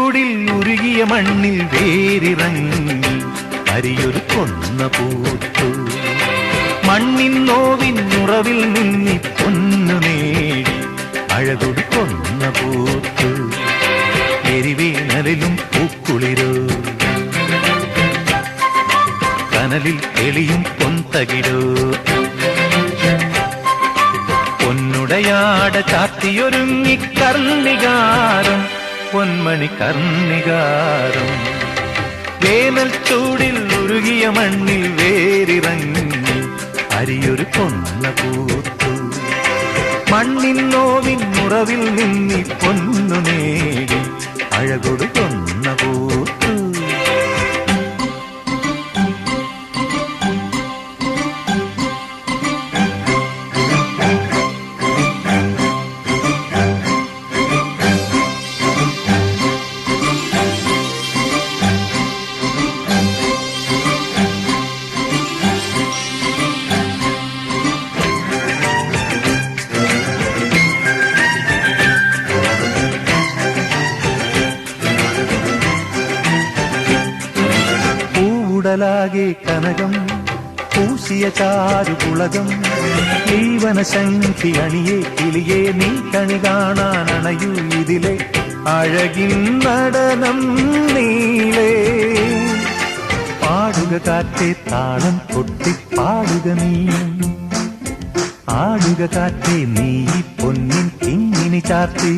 ചൂടിൽ ഉരുകിയ മണ്ണിൽ വേരിറങ്ങി അരിയൊരു കൊന്ന പൂത്തു. മണ്ണിൻ നോവിൻ ഉറവിൽ നിന്നി പൊന്നു നേടി അഴകൊടു കൊന്ന പൂത്തു. എരിവേനലിലും പൂക്കുളിരോ കനലിൽ തെളിയും പൊന്തകിടോ. പൊന്നുടയാട ചാത്തിയൊരുങ്ങി കർണികാരം പൊന്മണി കർണികാരം. വേനൽ ചൂടിൽ ഉരുകിയ മണ്ണിൽ വേരിറങ്ങി അരിയൊരു കൊന്ന പൂത്തു. മണ്ണിൻ നോവിൻ മുറവിൽ നിന്നി പൊന്നു നേടി അഴകൊടു കൊന്ന പൂത്തു. ാകെ കനകം പൂശിയ ചാരുകുളകം ജീവനശങ്കി അണിയെ കിളിയെ നീ കണി കാണാനണയൂ ഇതിലെ അഴകിൻ നടനം നീളേ. പാടുക കാറ്റേ താളം കൊട്ടി പാടുക നീ, ആടുക കാറ്റേ നീ പൊന്നിൻ കിങ്ങിനി ചാർത്തി.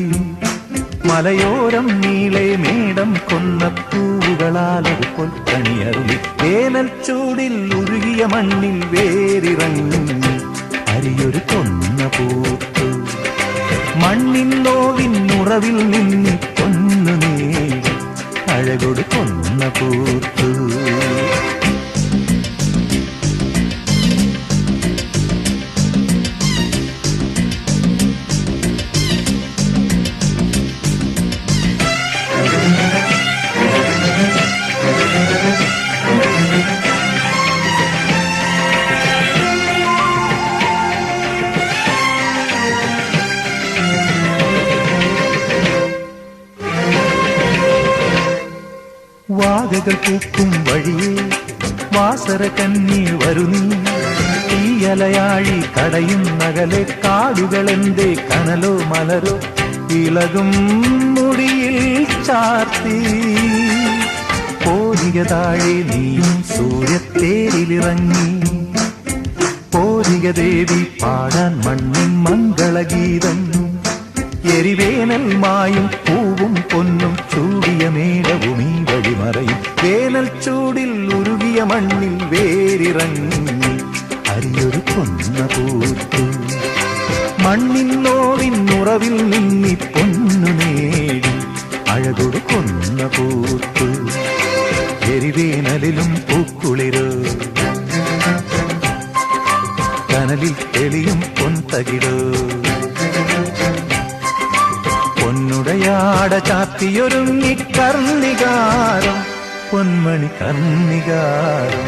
മലയോരം നീളെ മേടം കൊന്ന പൂവുകളാലൊരു പൊൽക്കണിയറുളി. വേനൽ ചൂടിൽ ഉരുകിയ മണ്ണിൽ വേരിറങ്ങി അരിയൊരു കൊന്ന പൂത്തു. മണ്ണിൻ നോവിൻ ഉറവിൽ നിന്നി പൊന്നു നേടി അഴകൊടു കൊന്ന പൂത്തു. വാകകൾ പൂക്കും വഴിയേ വാസര കന്നി വരുന്നീ. ഈ അലയാഴി കടയും നകലെ കാടുകളെന്റെ കനലോ മലരോ ഇളകും മുടിയിൽ ചാർത്തി. പോരിക താഴെ നീയും സൂര്യത്തേരിലിറങ്ങി. പോരിക ദേവി പാടാൻ മണ്ണിൻ മംഗളഗീതം. എരിവേനൽ മായും പൂവും പൊന്നും ചൂടിയ മേടവും ഈ വഴിമറയും. വേനൽ ചൂടിൽ ഉരുകിയ മണ്ണിൽ വേരിറങ്ങി അരിയൊരു കൊന്ന പൂത്തു. മണ്ണിൻ നോവിൻ ഉറവിൽ നിന്നി പൊന്നു നേടി അഴകൊടു കൊന്ന പൂത്തു. എരിവേനലിലും പൂക്കുളിരോ കനലിൽ തെളിയും പൊന്തകിടോ. പൊന്നുടയാട ചാത്തിയൊരുങ്ങി കർണികാരം പൊന്മണി കർണികാരം.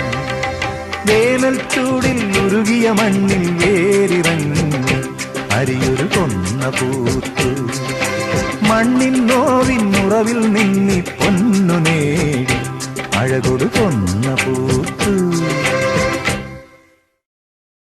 വേനൽ ചൂടിൽ ഉരുകിയ മണ്ണിൽ വേരിറങ്ങി അരിയൊരു കൊന്ന പൂത്തു. മണ്ണിൻ നോവിൻ ഉറവിൽ നിന്നി പൊന്നു നേടി അഴകൊടു കൊന്ന പൂ.